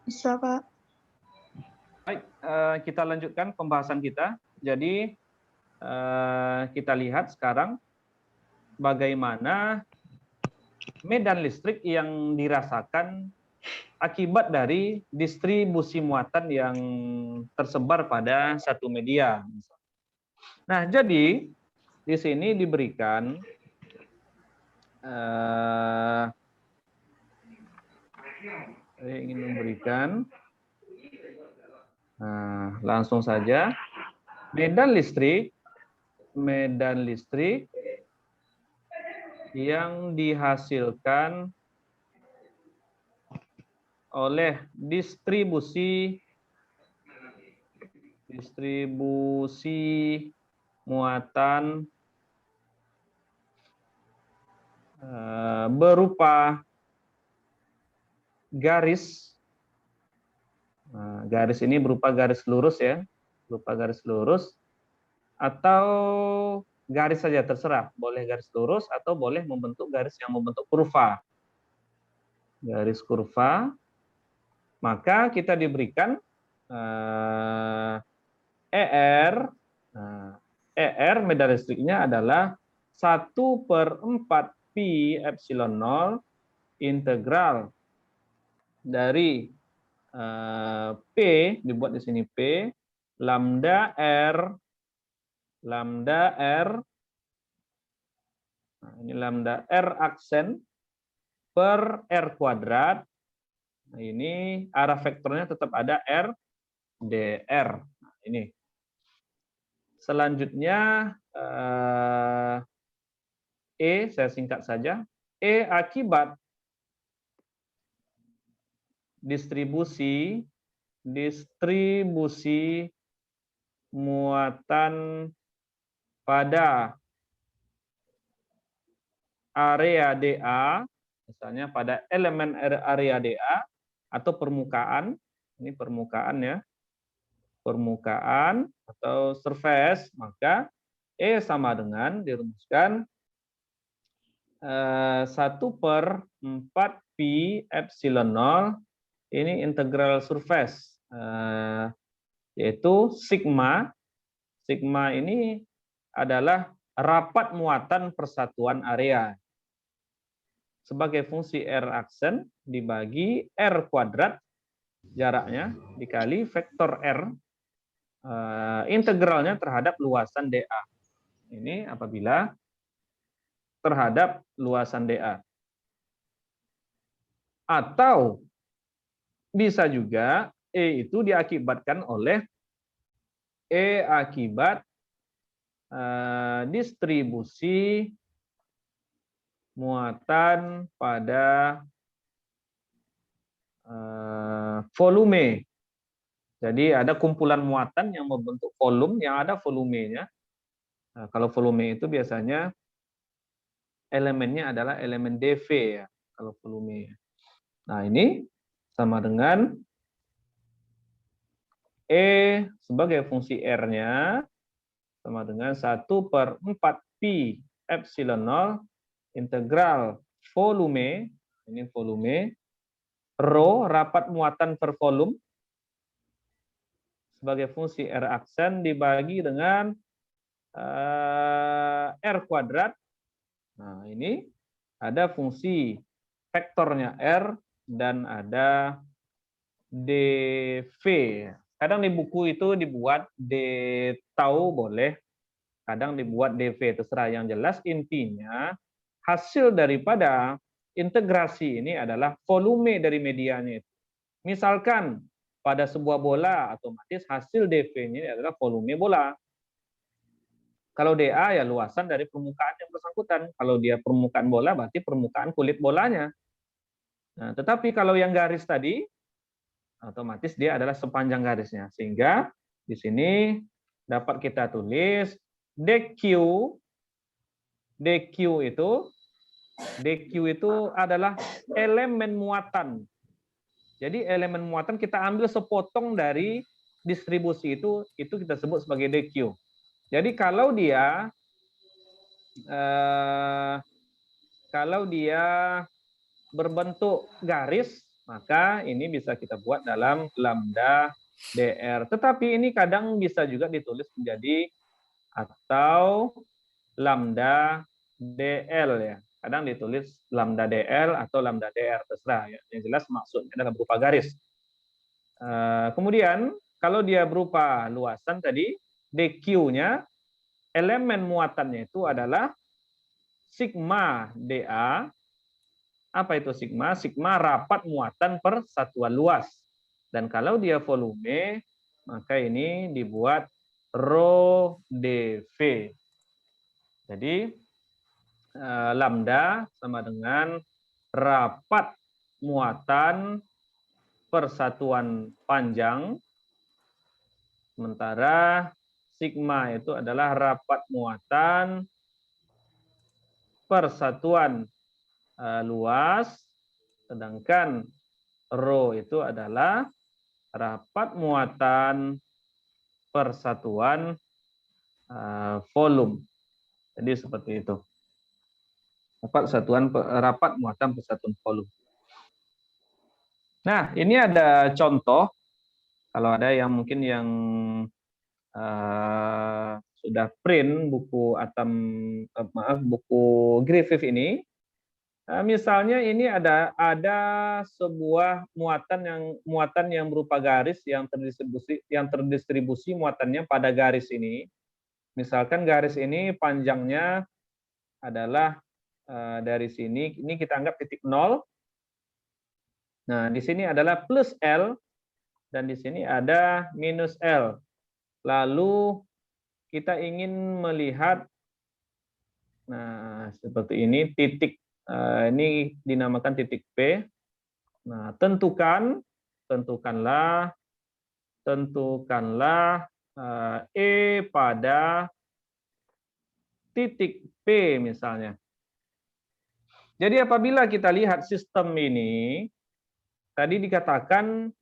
Bisa, Pak. Baik, kita lanjutkan pembahasan kita. Jadi kita lihat sekarang bagaimana medan listrik yang dirasakan akibat dari distribusi muatan yang tersebar pada satu media. Nah, jadi di sini diberikan saya ingin memberikan langsung saja medan listrik yang dihasilkan oleh distribusi muatan berupa garis. Garis ini berupa garis lurus ya, atau garis saja terserah, boleh garis lurus atau boleh membentuk garis yang membentuk kurva. Garis kurva, maka kita diberikan ER. ER medan listriknya adalah 1/4 pi epsilon 0 integral dari P, dibuat di sini P, lambda R, nah ini lambda R aksen per R kuadrat. Nah, ini arah vektornya tetap ada R dr. Nah, ini. Selanjutnya E, saya singkat saja. E akibat distribusi muatan pada area dA, misalnya pada elemen area dA atau permukaan, ini permukaan ya, permukaan atau surface, maka E sama dengan dirumuskan 1/4 pi epsilon 0 ini integral surface, yaitu sigma. Sigma ini adalah rapat muatan persatuan area sebagai fungsi R aksen dibagi R kuadrat jaraknya dikali vektor R integralnya terhadap luasan dA. Ini apabila terhadap luasan dA. Atau bisa juga E itu diakibatkan oleh E akibat distribusi muatan pada volume. Jadi ada kumpulan muatan yang membentuk volume, yang ada volumenya. Nah, kalau volume itu biasanya elemennya adalah elemen dV ya, kalau volume. Nah, ini sama dengan E sebagai fungsi R-nya sama dengan 1/4 pi epsilon 0 integral volume, ini volume, rho rapat muatan per volume sebagai fungsi R aksen dibagi dengan R kuadrat. Nah, ini ada fungsi vektornya R dan ada dV. Kadang di buku itu dibuat d tau boleh, kadang dibuat dV, terserah. Yang jelas intinya hasil daripada integrasi ini adalah volume dari medianya. Misalkan pada sebuah bola, otomatis hasil dV-nya adalah volume bola. Kalau dA ya luasan dari permukaan yang bersangkutan. Kalau dia permukaan bola berarti permukaan kulit bolanya. Nah, tetapi kalau yang garis tadi otomatis dia adalah sepanjang garisnya. Sehingga di sini dapat kita tulis dQ itu adalah elemen muatan. Jadi elemen muatan kita ambil sepotong dari distribusi itu kita sebut sebagai dQ. Jadi kalau dia berbentuk garis, maka ini bisa kita buat dalam lambda dr. Tetapi ini kadang bisa juga ditulis menjadi atau lambda dl ya. Kadang ditulis lambda dl atau lambda dr, terserah ya. Yang jelas maksudnya adalah berupa garis. Kemudian kalau dia berupa luasan tadi, dq-nya elemen muatannya itu adalah sigma dA. Apa itu sigma? Sigma rapat muatan per satuan luas. Dan kalau dia volume, maka ini dibuat rho dV. Jadi lambda sama dengan rapat muatan per satuan panjang, sementara sigma itu adalah rapat muatan per satuan luas, sedangkan rho itu adalah rapat muatan per satuan volume. Jadi seperti itu. Rapat muatan per satuan volume. Nah, ini ada contoh. Kalau ada yang mungkin yang sudah print buku buku Griffith ini, misalnya ini ada sebuah muatan yang berupa garis yang terdistribusi muatannya pada garis ini. Misalkan garis ini panjangnya adalah dari sini, ini kita anggap titik 0. Nah, di sini adalah plus L dan di sini ada minus L. Lalu kita ingin melihat, nah seperti ini, titik ini dinamakan titik P. Nah, tentukanlah E pada titik P misalnya. Jadi apabila kita lihat sistem ini, tadi dikatakan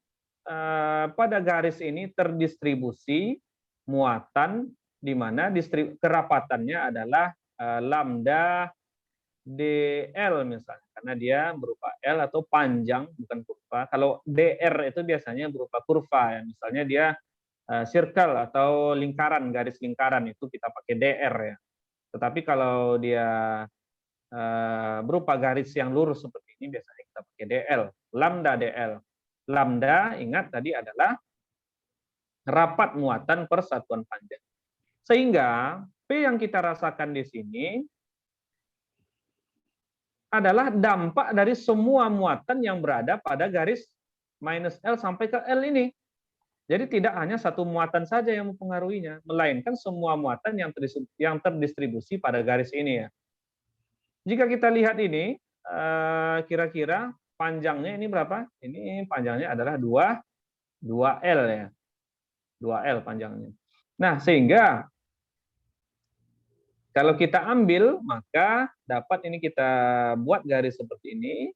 pada garis ini terdistribusi muatan di mana kerapatannya adalah lambda dl misalnya, karena dia berupa L atau panjang bukan kurva. Kalau dr itu biasanya berupa kurva ya, misalnya dia circle atau lingkaran, garis lingkaran itu kita pakai dr ya. Tetapi kalau dia berupa garis yang lurus seperti ini biasanya kita pakai dl, lambda dl. Lambda, ingat tadi adalah rapat muatan per satuan panjang. Sehingga P yang kita rasakan di sini adalah dampak dari semua muatan yang berada pada garis minus L sampai ke L ini. Jadi tidak hanya satu muatan saja yang mempengaruhinya, melainkan semua muatan yang terdistribusi pada garis ini ya. Jika kita lihat ini, kira-kira panjangnya ini berapa? Ini panjangnya adalah 2L ya. 2L panjangnya. Nah, sehingga kalau kita ambil, maka dapat ini kita buat garis seperti ini.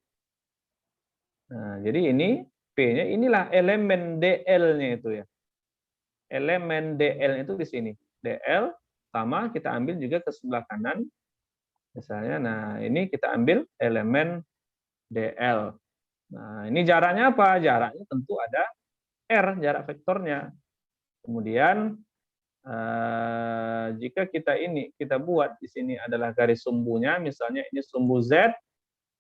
Nah, jadi ini P-nya, inilah elemen DL-nya itu ya. Elemen DL itu di sini. DL sama kita ambil juga ke sebelah kanan. Misalnya, nah ini kita ambil elemen DL. Nah, ini jaraknya apa? Jaraknya tentu ada R, jarak vektornya. Kemudian jika kita buat di sini adalah garis sumbunya, misalnya ini sumbu Z,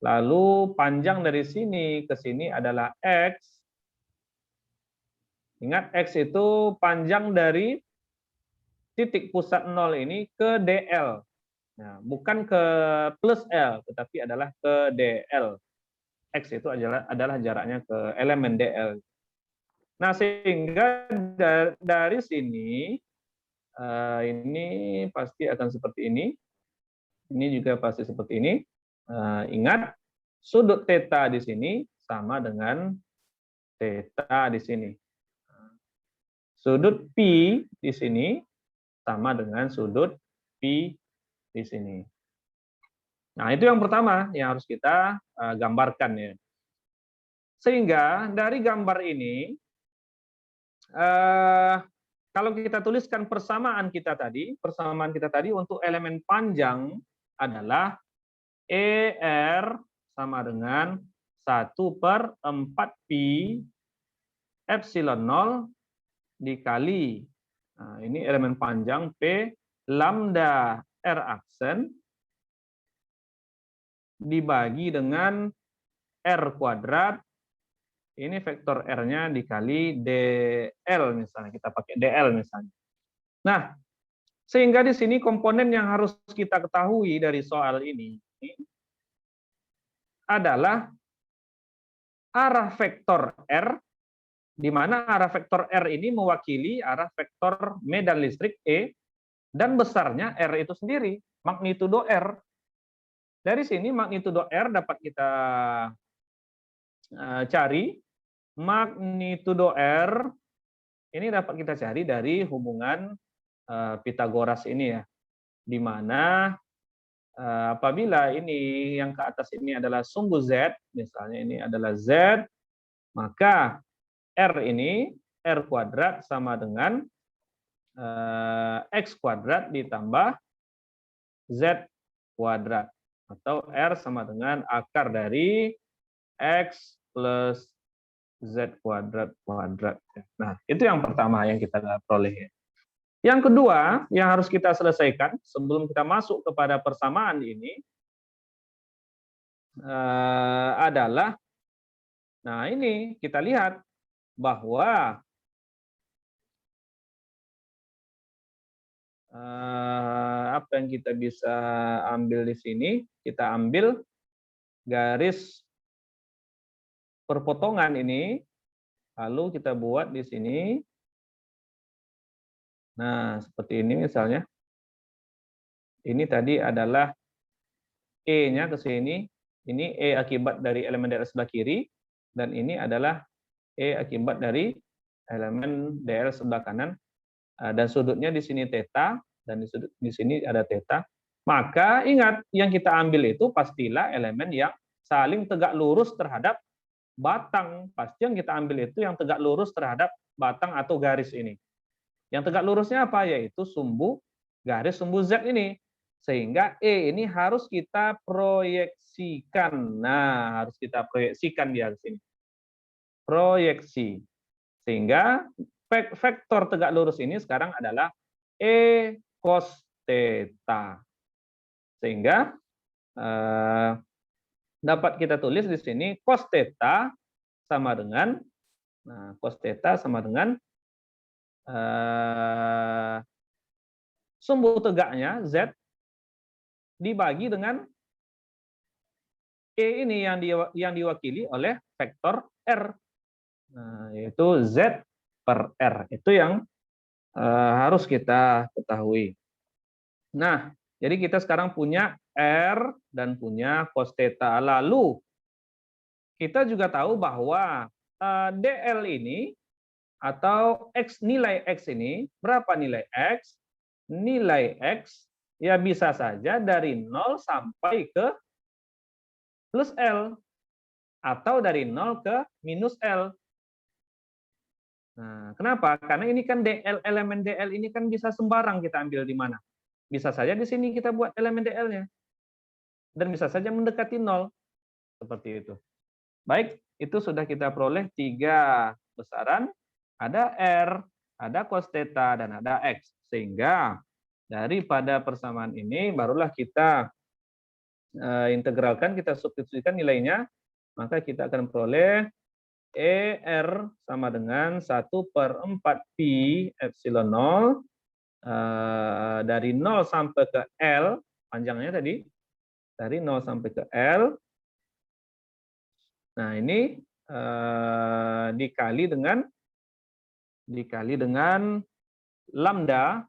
lalu panjang dari sini ke sini adalah X. Ingat, X itu panjang dari titik pusat 0 ini ke DL. Nah, bukan ke plus L, tetapi adalah ke DL. X itu adalah jaraknya ke elemen DL. Nah, sehingga dari sini, ini pasti akan seperti ini. Ini juga pasti seperti ini. Ingat, sudut theta di sini sama dengan theta di sini. Sudut P di sini sama dengan sudut P di sini. Nah, itu yang pertama yang harus kita gambarkan ya. Sehingga dari gambar ini, kalau kita tuliskan persamaan kita tadi untuk elemen panjang adalah ER sama dengan 1/4 pi epsilon 0 dikali, nah, ini elemen panjang P lambda R aksen dibagi dengan R kuadrat, ini vektor R-nya dikali DL misalnya, kita pakai DL misalnya. Nah, sehingga di sini komponen yang harus kita ketahui dari soal ini adalah arah vektor R, di mana arah vektor R ini mewakili arah vektor medan listrik E, dan besarnya R itu sendiri, magnitudo R. Dari sini magnitudo R dapat kita cari, magnitudo R ini dapat kita cari dari hubungan Pitagoras ini ya, di mana apabila ini yang ke atas ini adalah sumbu Z, misalnya ini adalah Z, maka R ini, R kuadrat sama dengan X kuadrat ditambah Z kuadrat. Atau R sama dengan akar dari X plus Z kuadrat kuadrat. Nah, itu yang pertama yang kita peroleh. Yang kedua, yang harus kita selesaikan sebelum kita masuk kepada persamaan ini adalah, nah ini kita lihat bahwa apa yang kita bisa ambil di sini, kita ambil garis perpotongan ini, lalu kita buat di sini. Nah, seperti ini misalnya. Ini tadi adalah E-nya ke sini. Ini E akibat dari elemen DL sebelah kiri, dan ini adalah E akibat dari elemen DL sebelah kanan. Dan sudutnya di sini theta, dan di sini ada theta. Maka ingat, yang kita ambil itu pastilah elemen yang saling tegak lurus terhadap batang. Pasti yang kita ambil itu yang tegak lurus terhadap batang atau garis ini. Yang tegak lurusnya apa? Yaitu sumbu garis sumbu Z ini. Sehingga E ini harus kita proyeksikan. Nah, harus kita proyeksikan di sini. Proyeksi. Sehingga vektor tegak lurus ini sekarang adalah E cos theta. Sehingga dapat kita tulis di sini cos theta sama dengan, nah, cos theta sama dengan sumbu tegaknya Z dibagi dengan E ini yang diwakili oleh vektor R, nah, yaitu Z per R. Itu yang harus kita ketahui. Nah, jadi kita sekarang punya R dan punya cos theta. Lalu kita juga tahu bahwa DL ini atau X, nilai X ini, berapa nilai X? Nilai X ya bisa saja dari 0 sampai ke plus L, atau dari 0 ke minus L. Nah, kenapa? Karena ini kan DL, elemen DL ini kan bisa sembarang kita ambil di mana. Bisa saja di sini kita buat elemen DL-nya. Dan bisa saja mendekati 0. Seperti itu. Baik, itu sudah kita peroleh 3 besaran. Ada R, ada cos theta, dan ada X. Sehingga daripada persamaan ini barulah kita integralkan, kita substitusikan nilainya, maka kita akan peroleh ER sama dengan 1/4 pi epsilon 0 dari 0 sampai ke L, panjangnya tadi, dari 0 sampai ke L. Nah, ini dikali dengan lambda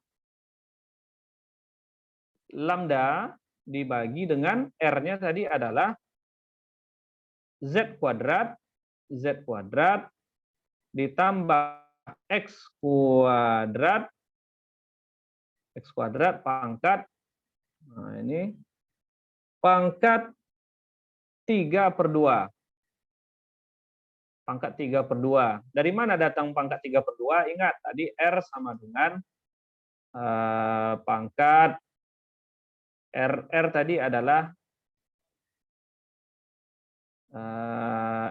dibagi dengan R-nya tadi adalah Z kuadrat ditambah X kuadrat pangkat, nah ini pangkat 3/2. Pangkat 3/2. Dari mana datang pangkat 3/2? Ingat, tadi R sama dengan pangkat R tadi adalah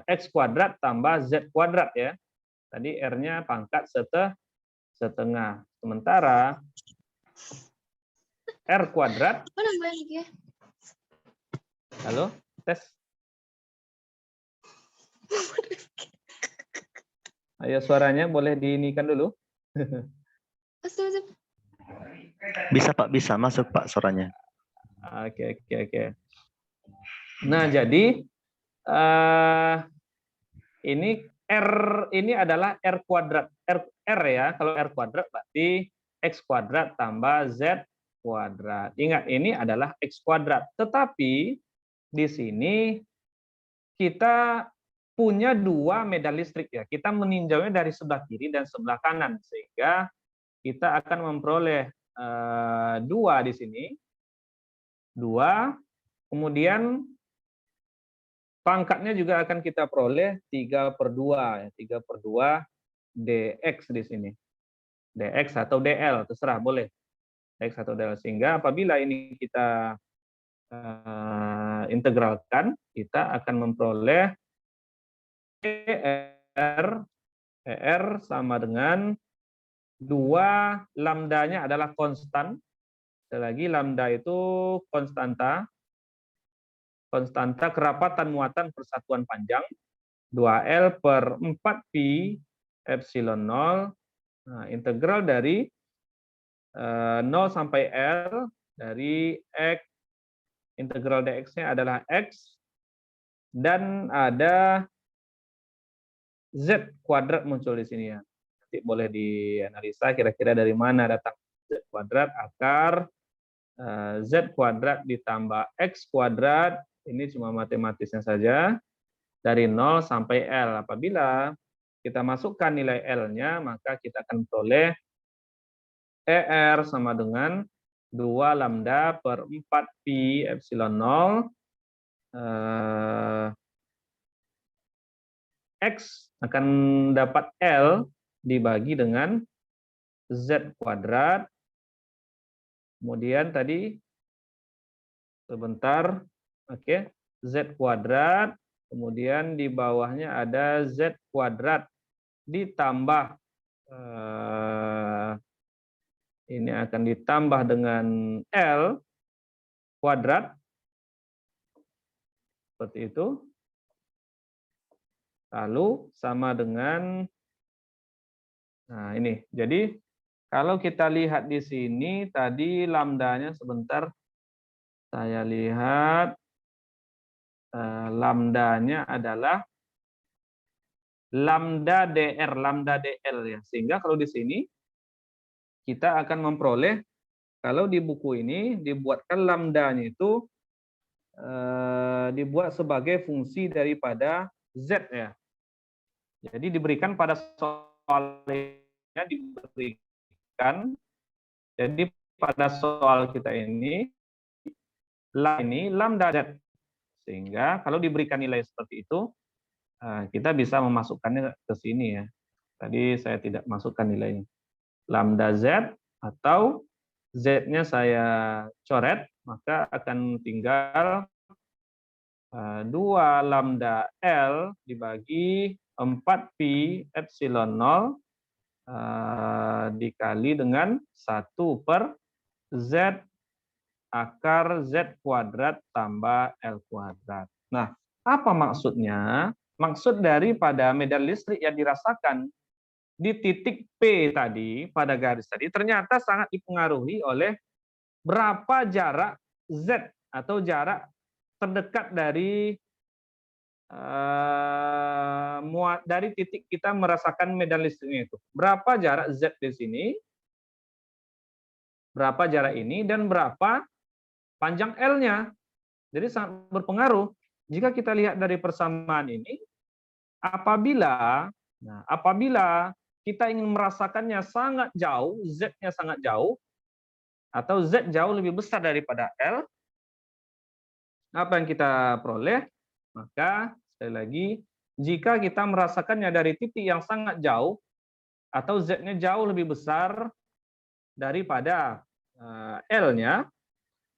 X kuadrat tambah Z kuadrat ya. Tadi R-nya pangkat setengah. Sementara R kuadrat. Halo, tes. Ayo suaranya boleh diinikan dulu. Bisa Pak, bisa masuk Pak suaranya. Oke. Nah jadi ini R ini adalah R kuadrat. R ya, kalau R kuadrat berarti X kuadrat tambah Z kuadrat. Ingat ini adalah X kuadrat. Tetapi di sini kita punya dua medan listrik ya. Kita meninjaunya dari sebelah kiri dan sebelah kanan sehingga kita akan memperoleh dua di sini. Dua, kemudian pangkatnya juga akan kita peroleh 3/2 ya, 3/2 dx di sini. Dx atau dl terserah boleh. Dx atau dl sehingga apabila ini kita integralkan kita akan memperoleh ER sama dengan 2 lambdanya adalah konstan. Sekali lagi lambda itu konstanta kerapatan muatan persatuan panjang 2L per 4pi epsilon 0. Nah, integral dari 0 sampai L dari X, integral dx-nya adalah X, dan ada Z kuadrat muncul di sini ya. Nanti boleh dianalisa kira-kira dari mana datang Z kuadrat, akar Z kuadrat ditambah X kuadrat, ini cuma matematisnya saja, dari 0 sampai L. Apabila kita masukkan nilai L-nya, maka kita akan peroleh ER sama dengan 2 lambda per 4pi epsilon 0 X akan dapat L dibagi dengan Z kuadrat. Kemudian tadi sebentar, oke, Z kuadrat, kemudian di bawahnya ada Z kuadrat ditambah ini akan ditambah dengan L kuadrat seperti itu, lalu sama dengan nah ini. Jadi kalau kita lihat di sini tadi lambdanya sebentar saya lihat lambdanya adalah lambda dr, lambda dl ya. Sehingga kalau di sini kita akan memperoleh, kalau di buku ini dibuatkan lambdanya itu dibuat sebagai fungsi daripada Z ya. Jadi diberikan pada soalnya diberikan, jadi pada soal kita ini lambda Z. Sehingga kalau diberikan nilai seperti itu, kita bisa memasukkannya ke sini ya. Tadi saya tidak masukkan nilainya. Lambda Z atau Z-nya saya coret, maka akan tinggal 2 lambda L dibagi 4pi epsilon 0 dikali dengan 1 per Z akar Z kuadrat tambah L kuadrat. Nah, apa maksudnya? Maksud daripada medan listrik yang dirasakan di titik P tadi, pada garis tadi, ternyata sangat dipengaruhi oleh berapa jarak Z atau jarak terdekat dari dari titik kita merasakan medan listriknya itu. Berapa jarak Z di sini, berapa jarak ini, dan berapa panjang L-nya. Jadi sangat berpengaruh. Jika kita lihat dari persamaan ini, apabila kita ingin merasakannya sangat jauh, Z-nya sangat jauh, atau Z jauh lebih besar daripada L, apa yang kita peroleh? Maka, sekali lagi, jika kita merasakannya dari titik yang sangat jauh, atau Z-nya jauh lebih besar daripada L-nya,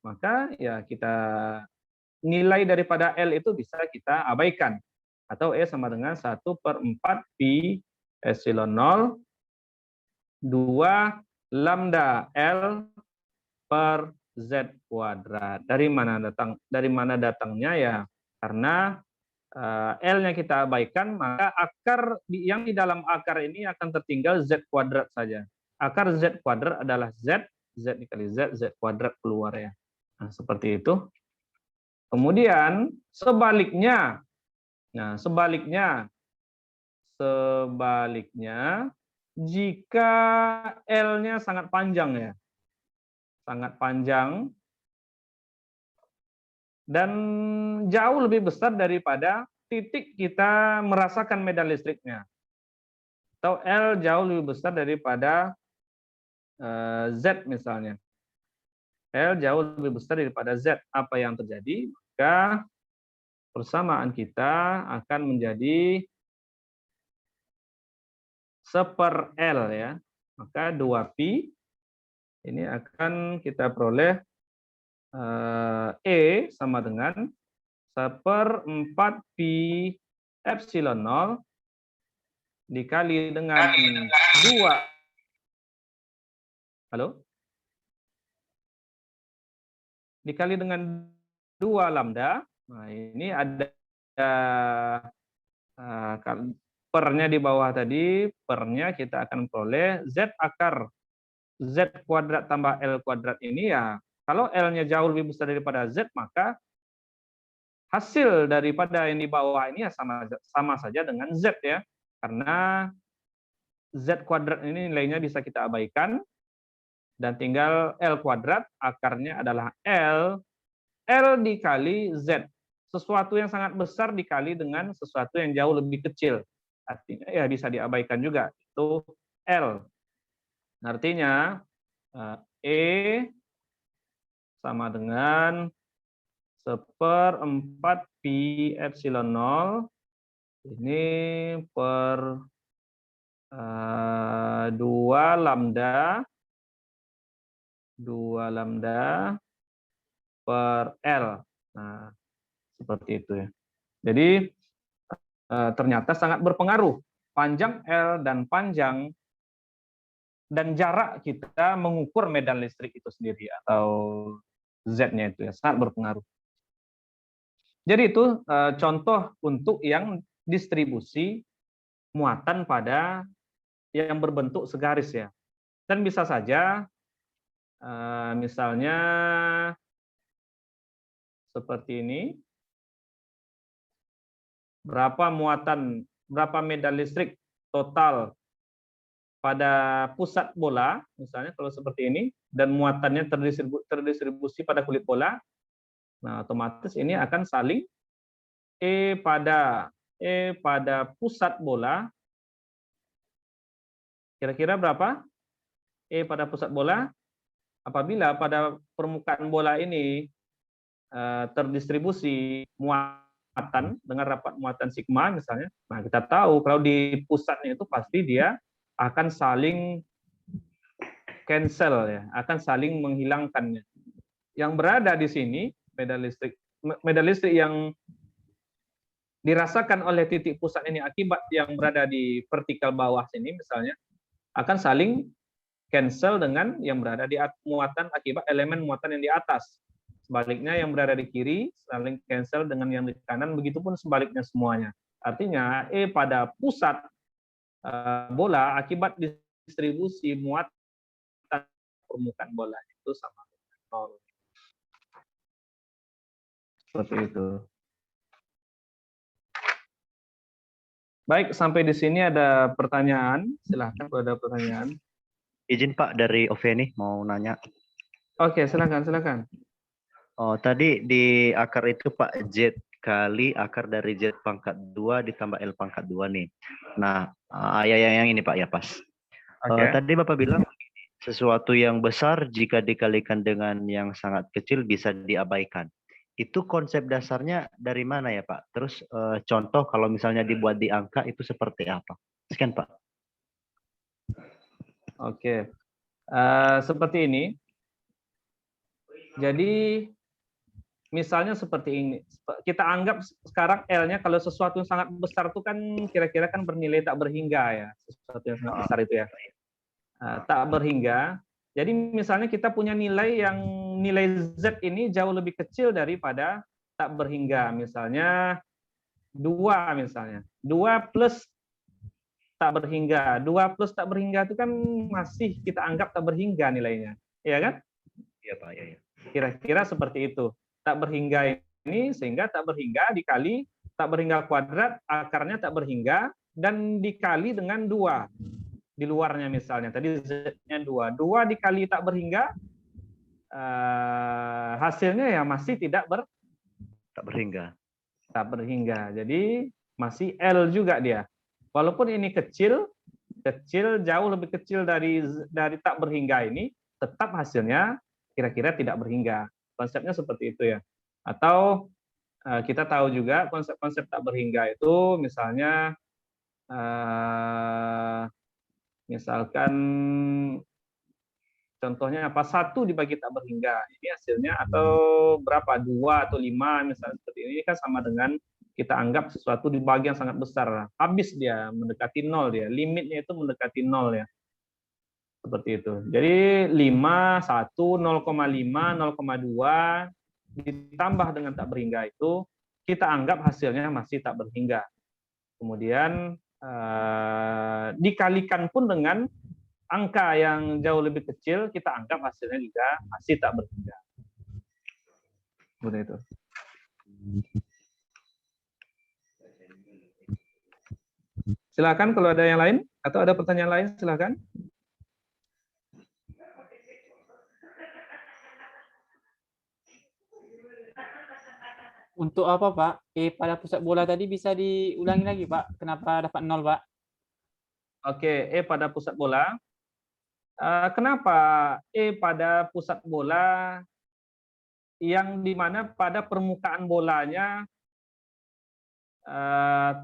maka ya kita nilai daripada L itu bisa kita abaikan. Atau E sama dengan 1/4 pi epsilon 0 2 lambda L per Z kuadrat. Dari mana datangnya ya? Karena L-nya kita abaikan, maka akar yang di dalam akar ini akan tertinggal Z kuadrat saja. Akar Z kuadrat adalah Z dikali Z kuadrat keluar ya. Nah, seperti itu. Kemudian sebaliknya, jika L-nya sangat panjang ya, sangat panjang dan jauh lebih besar daripada titik kita merasakan medan listriknya, atau L jauh lebih besar daripada Z misalnya. L jauh lebih besar daripada Z. Apa yang terjadi? Maka persamaan kita akan menjadi 1/L ya. Maka 2pi ini akan kita peroleh E sama dengan 1/4 pi epsilon 0 dikali dengan 2. Halo? Dikali dengan 2 lambda. Nah, ini ada pernya di bawah tadi, pernya kita akan peroleh Z akar Z kuadrat tambah L kuadrat ini ya, kalau L-nya jauh lebih besar daripada Z, maka hasil daripada yang di bawah ini ya sama saja dengan Z ya. Karena Z kuadrat ini nilainya bisa kita abaikan, dan tinggal L kuadrat, akarnya adalah L dikali Z. Sesuatu yang sangat besar dikali dengan sesuatu yang jauh lebih kecil. Artinya ya bisa diabaikan juga, itu L. Artinya E sama dengan 1/4 pi epsilon 0 ini per 2 lambda per L. Nah, seperti itu ya. Jadi ternyata sangat berpengaruh panjang L dan jarak kita mengukur medan listrik itu sendiri atau Z-nya itu ya, sangat berpengaruh. Jadi itu contoh untuk yang distribusi muatan pada yang berbentuk segaris ya. Dan bisa saja misalnya seperti ini, berapa medan listrik total pada pusat bola, misalnya kalau seperti ini, dan muatannya terdistribusi pada kulit bola, nah otomatis ini akan saling E pada pusat bola, kira-kira berapa? E pada pusat bola, apabila pada permukaan bola ini terdistribusi muatan dengan rapat muatan sigma misalnya, nah kita tahu kalau di pusatnya itu pasti dia akan saling cancel ya, akan saling menghilangkannya. Yang berada di sini medan listrik yang dirasakan oleh titik pusat ini akibat yang berada di vertikal bawah sini misalnya akan saling cancel dengan yang berada di muatan akibat elemen muatan yang di atas. Sebaliknya yang berada di kiri saling cancel dengan yang di kanan, begitupun sebaliknya semuanya. Artinya E pada pusat bola akibat distribusi muatan permukaan bola itu sama dengan 0. Seperti itu. Baik, sampai di sini ada pertanyaan. Silahkan kalau ada pertanyaan. Izin Pak dari OV nih mau nanya. Oke, silakan. Oh, tadi di akar itu Pak Z kali akar dari Z pangkat 2 ditambah L pangkat 2 nih. Nah, yang ini Pak ya pas. Tadi Bapak bilang sesuatu yang besar jika dikalikan dengan yang sangat kecil bisa diabaikan. Itu konsep dasarnya dari mana ya Pak? Terus contoh kalau misalnya dibuat di angka itu seperti apa? Sekian Pak. Oke, seperti ini. Jadi Misalnya seperti ini. Kita anggap sekarang L-nya kalau sesuatu yang sangat besar itu kan kira-kira kan bernilai tak berhingga ya. Sesuatu yang sangat besar itu ya. Tak berhingga. Jadi misalnya kita punya nilai yang nilai Z ini jauh lebih kecil daripada tak berhingga. Misalnya 2 misalnya. 2 plus tak berhingga. 2 plus tak berhingga itu kan masih kita anggap tak berhingga nilainya. Iya kan? Iya, Pak. Iya, iya. Kira-kira seperti itu. Tak berhingga ini sehingga tak berhingga dikali tak berhingga kuadrat, akarnya tak berhingga, dan dikali dengan 2. Di luarnya misalnya. Tadi Z-nya 2. 2 dikali tak berhingga, hasilnya ya masih Tak berhingga. Tak berhingga. Jadi masih L juga dia. Walaupun ini kecil jauh lebih kecil dari tak berhingga ini, tetap hasilnya kira-kira tidak berhingga. Konsepnya seperti itu ya. Atau kita tahu juga konsep-konsep tak berhingga itu misalnya misalkan contohnya apa, 1 dibagi tak berhingga ini hasilnya, atau berapa, 2 atau 5 misalnya seperti ini kan sama dengan kita anggap sesuatu di bagian sangat besar, habis dia mendekati 0, dia limitnya itu mendekati 0 ya, seperti itu. Jadi 5, 1, 0,5, 0,2 ditambah dengan tak berhingga itu kita anggap hasilnya masih tak berhingga. Kemudian dikalikan pun dengan angka yang jauh lebih kecil, kita anggap hasilnya juga masih tak berhingga. Seperti itu. Silakan kalau ada yang lain atau ada pertanyaan lain, silakan. Untuk apa, Pak? Pada pusat bola tadi bisa diulangi lagi, Pak? Kenapa dapat 0, Pak? Oke, pada pusat bola. Kenapa pada pusat bola yang dimana pada permukaan bolanya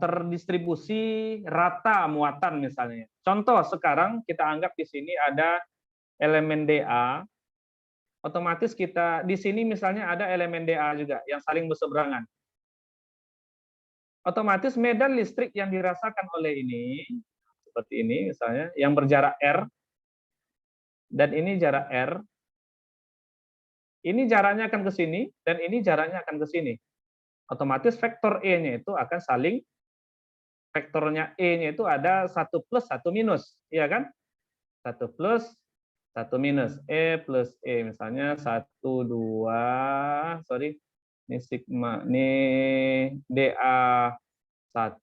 terdistribusi rata muatan misalnya. Contoh sekarang kita anggap di sini ada elemen dA, otomatis kita di sini misalnya ada elemen dA juga yang saling berseberangan. Otomatis medan listrik yang dirasakan oleh ini seperti ini misalnya, yang berjarak R dan ini jarak R. Ini jaraknya akan ke sini dan ini jaraknya akan ke sini. Otomatis vektor E-nya itu akan saling, vektornya E-nya itu ada 1 plus 1 minus, iya kan? 1 plus 1 minus, E plus E misalnya 1 2, sorry. Ini sigma, ini DA1,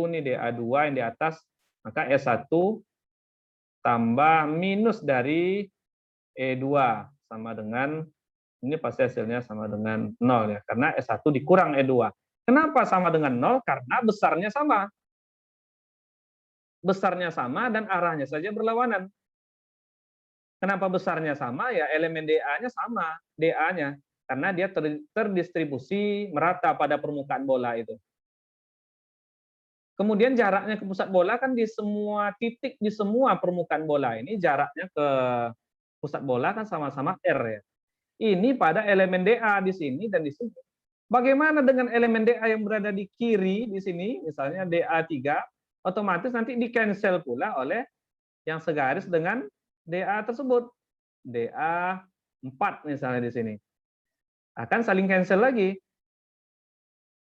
ini DA2 yang di atas, maka E1 tambah minus dari E2 sama dengan, ini pasti hasilnya sama dengan 0 ya, karena S1 dikurang E2. Kenapa sama dengan 0? Karena besarnya sama. Besarnya sama dan arahnya saja berlawanan. Kenapa besarnya sama? Ya elemen dA-nya sama, dA-nya. Karena dia terdistribusi merata pada permukaan bola itu. Kemudian jaraknya ke pusat bola kan di semua titik, di semua permukaan bola ini jaraknya ke pusat bola kan sama-sama R ya. Ini pada elemen dA di sini dan di sini. Bagaimana dengan elemen dA yang berada di kiri di sini, misalnya dA3, otomatis nanti di-cancel pula oleh yang segaris dengan dA tersebut. dA4 misalnya di sini. Akan saling cancel lagi.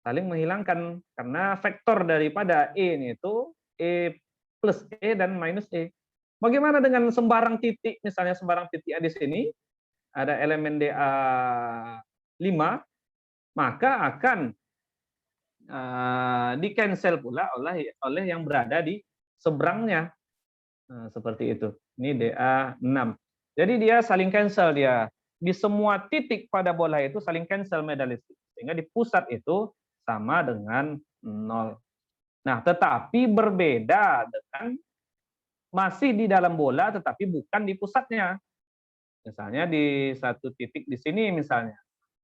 Saling menghilangkan karena vektor daripada E ini itu E plus E dan minus E. Bagaimana dengan sembarang titik, misalnya sembarang titik A di sini, ada elemen dA5, maka akan di-cancel pula oleh yang berada di seberangnya. Nah, seperti itu. Ini dA6. Jadi dia saling cancel dia. Di semua titik pada bola itu saling cancel medan listrik. Sehingga di pusat itu sama dengan 0. Nah, tetapi berbeda dengan masih di dalam bola tetapi bukan di pusatnya. Misalnya di satu titik di sini misalnya.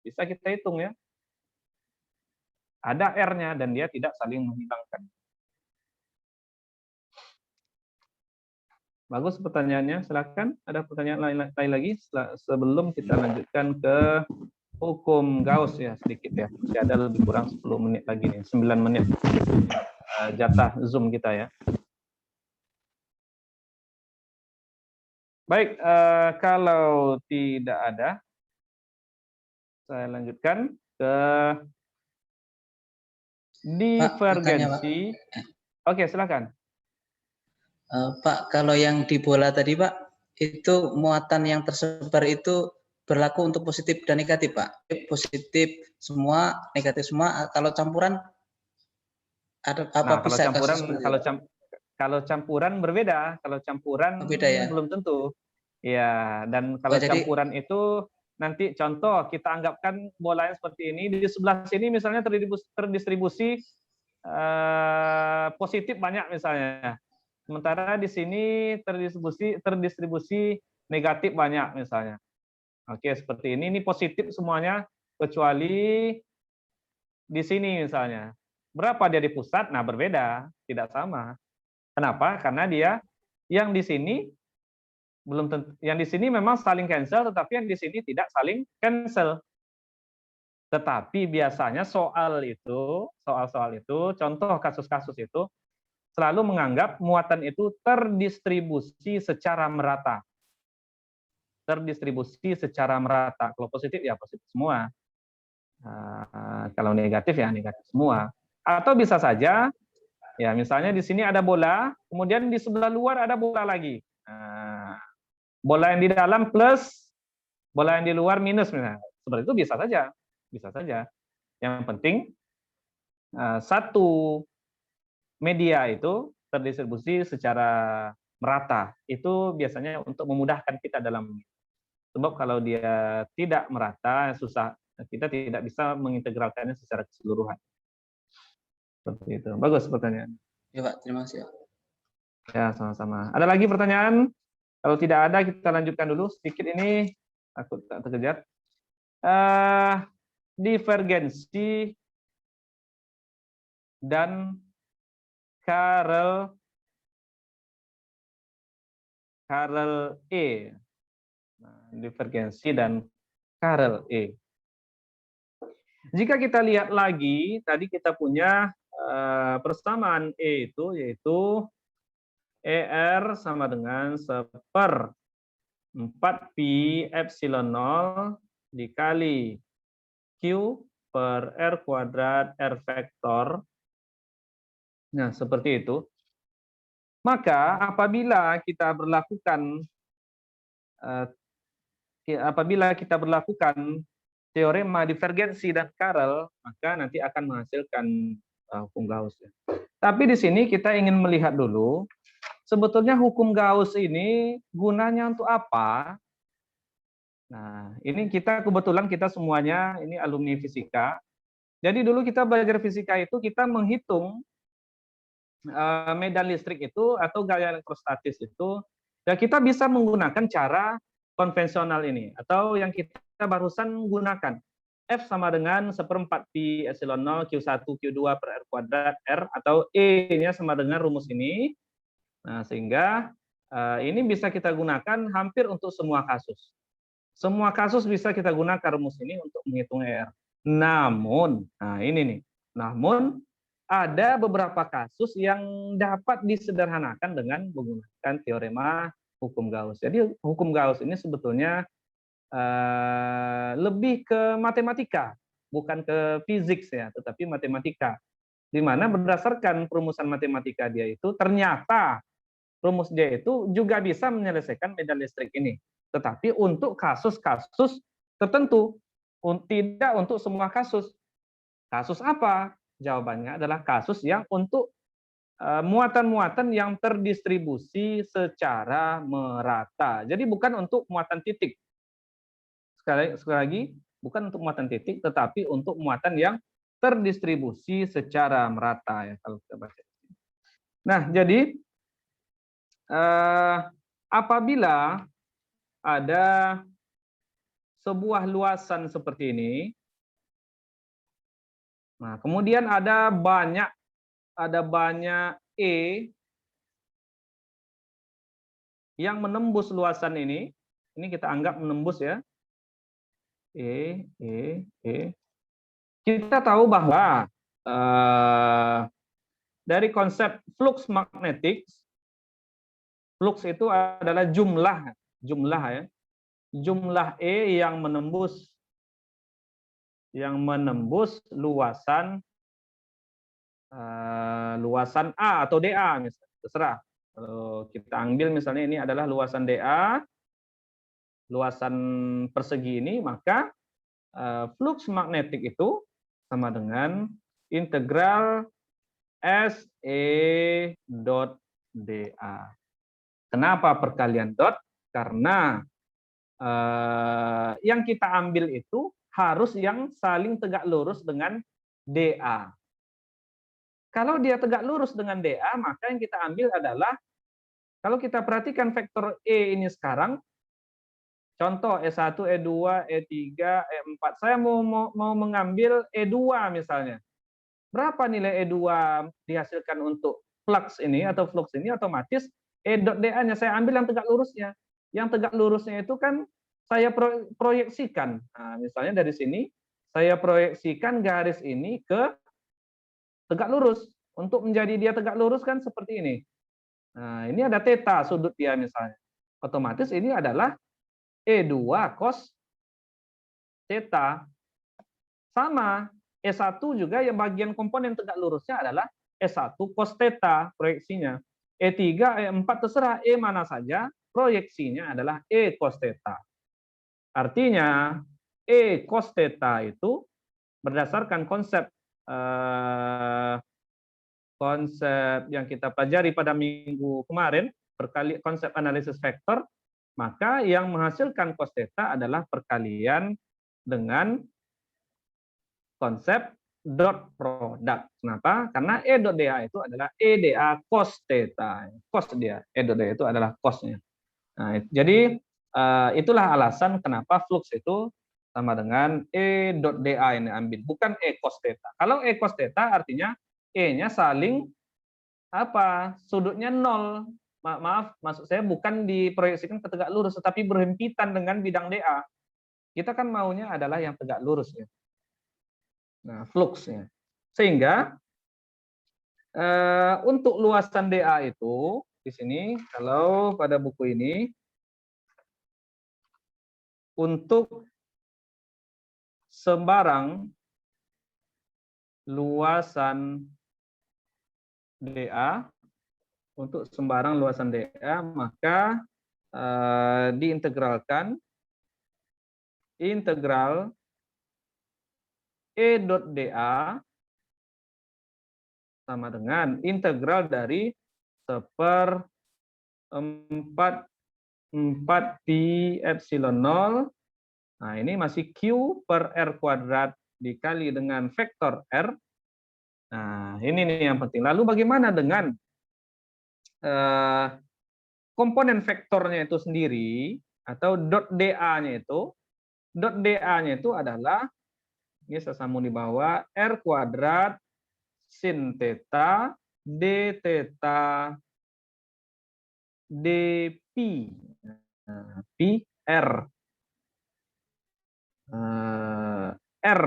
Bisa kita hitung ya. Ada R-nya dan dia tidak saling menghilangkan. Bagus pertanyaannya, silakan. Ada pertanyaan lain lagi sebelum kita lanjutkan ke hukum Gauss ya sedikit ya. Masih ada lebih kurang 10 menit lagi nih, 9 menit jatah Zoom kita ya. Baik, kalau tidak ada, saya lanjutkan ke divergensi. Oke, silakan. Pak, kalau yang di bola tadi Pak, itu muatan yang tersebar itu berlaku untuk positif dan negatif Pak. Positif semua, negatif semua. Kalau campuran ada apa Nah, kalau bisa campuran, kasus kalau campuran berbeda. Kalau campuran beda ya? belum tentu. Ya, dan kalau campuran itu nanti contoh kita anggapkan bolanya seperti ini, di sebelah sini misalnya terdistribusi positif banyak misalnya. Sementara di sini terdistribusi negatif banyak misalnya. Oke, seperti ini. Ini positif semuanya kecuali di sini misalnya. Berapa dia di pusat? Nah, berbeda, tidak sama. Kenapa? Karena dia yang di sini belum tentu, yang di sini memang saling cancel, tetapi yang di sini tidak saling cancel. Tetapi biasanya soal itu, contoh kasus-kasus itu selalu menganggap muatan itu terdistribusi secara merata. Terdistribusi secara merata. Kalau positif ya positif semua. Kalau negatif ya negatif semua. Atau bisa saja, ya misalnya di sini ada bola, kemudian di sebelah luar ada bola lagi. Bola yang di dalam plus, bola yang di luar minus misalnya. Seperti itu bisa saja. Bisa saja. Yang penting satu media itu terdistribusi secara merata. Itu biasanya untuk memudahkan kita dalam, sebab kalau dia tidak merata susah, kita tidak bisa mengintegralkannya secara keseluruhan. Seperti itu. Bagus pertanyaan. Ya Pak, terima kasih. Ya, sama-sama. Ada lagi pertanyaan? Kalau tidak ada, kita lanjutkan dulu. Sedikit ini, aku tak terkejar. Divergensi dan Karel E. Divergensi dan Karel E. Jika kita lihat lagi, tadi kita punya persamaan E itu, yaitu ER sama dengan 1/4pi epsilon 0 dikali Q per R kuadrat R vektor. Nah, seperti itu. Maka apabila kita berlakukan teorema divergensi dan Karel, maka nanti akan menghasilkan hukum Gauss. Tapi di sini kita ingin melihat dulu, sebetulnya hukum Gauss ini gunanya untuk apa? Nah, ini kebetulan kita semuanya ini alumni fisika. Jadi dulu kita belajar fisika itu kita menghitung medan listrik itu atau gaya elektrostatis itu, ya kita bisa menggunakan cara konvensional ini atau yang kita barusan gunakan. F sama dengan 1/4pi epsilon 0 Q1 Q2 per R kuadrat R, atau E-nya sama dengan rumus ini. Nah, sehingga ini bisa kita gunakan hampir untuk semua kasus. Semua kasus bisa kita gunakan rumus ini untuk menghitung ER. Namun, nah ini nih. Namun ada beberapa kasus yang dapat disederhanakan dengan menggunakan teorema hukum Gauss. Jadi hukum Gauss ini sebetulnya lebih ke matematika, bukan ke fisik ya, tetapi matematika. Di mana berdasarkan perumusan matematika dia itu ternyata rumus dia itu juga bisa menyelesaikan medan listrik ini. Tetapi untuk kasus-kasus tertentu, tidak untuk semua kasus. Kasus apa? Jawabannya adalah kasus yang untuk muatan-muatan yang terdistribusi secara merata. Jadi bukan untuk muatan titik. Sekali lagi, bukan untuk muatan titik, tetapi untuk muatan yang terdistribusi secara merata ya kalau kita baca. Nah, jadi apabila ada sebuah luasan seperti ini, nah kemudian ada banyak E yang menembus luasan ini kita anggap menembus ya. Kita tahu bahwa dari konsep flux magnetik, flux itu adalah jumlah ya, jumlah E yang menembus luasan A atau DA misalnya, terserah. Kalau kita ambil misalnya ini adalah luasan DA, luasan persegi ini, maka flux magnetik itu sama dengan integral SE dot DA. Kenapa perkalian dot? Karena yang kita ambil itu harus yang saling tegak lurus dengan DA. Kalau dia tegak lurus dengan DA, maka yang kita ambil adalah, kalau kita perhatikan vektor E ini sekarang, contoh E1, E2, E3, E4. Saya mau mengambil E2 misalnya. Berapa nilai E2 dihasilkan untuk flux ini atau flux ini, otomatis E dot DA-nya saya ambil yang tegak lurusnya. Yang tegak lurusnya itu kan saya proyeksikan. Nah, misalnya dari sini saya proyeksikan garis ini ke tegak lurus. Untuk menjadi dia tegak lurus kan seperti ini. Nah, ini ada theta sudut dia misalnya. Otomatis ini adalah E2 cos theta. Sama, E1 juga yang bagian komponen tegak lurusnya adalah E1 cos theta proyeksinya. E3, E4 terserah E mana saja, proyeksinya adalah E cos theta. Artinya E cos theta itu berdasarkan konsep yang kita pelajari pada minggu kemarin, konsep analisis vektor, maka yang menghasilkan cos theta adalah perkalian dengan konsep dot product. Kenapa? Karena E dot DA itu adalah EDA cos theta. Cos dia, E dot DA itu adalah cosnya. Nah, jadi itulah alasan kenapa flux itu sama dengan E dot DA ini ambil, bukan E cos theta. Kalau E cos theta artinya E-nya saling sudutnya 0. Maaf, maksud saya bukan diproyeksikan ke tegak lurus, tetapi berhimpitan dengan bidang DA. Kita kan maunya adalah yang tegak lurus ya. Nah, fluxnya. Sehingga untuk luasan DA itu di sini, kalau pada buku ini untuk sembarang luasan DA, untuk sembarang luasan DA, maka diintegralkan integral E dot DA sama dengan integral dari 1/4 pi epsilon 0. Nah, ini masih Q per R kuadrat dikali dengan vektor R. Nah, ini nih yang penting. Lalu bagaimana dengan komponen vektornya itu sendiri, atau dot DA-nya itu? Dot DA-nya itu adalah, ini saya sambung di bawah, R kuadrat sin theta d theta dp. Pi R. R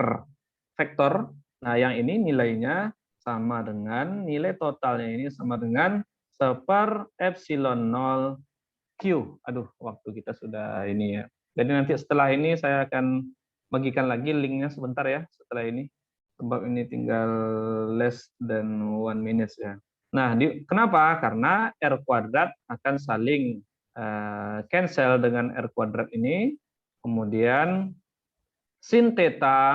vektor. Nah, yang ini nilainya sama dengan, nilai totalnya ini sama dengan 1/epsilon 0 Q. Aduh, waktu kita sudah ini ya. Jadi nanti setelah ini saya akan bagikan lagi linknya sebentar ya setelah ini. Sebab ini tinggal less than 1 minute ya. Nah, kenapa? Karena R kuadrat akan saling cancel dengan R kuadrat ini. Kemudian sin theta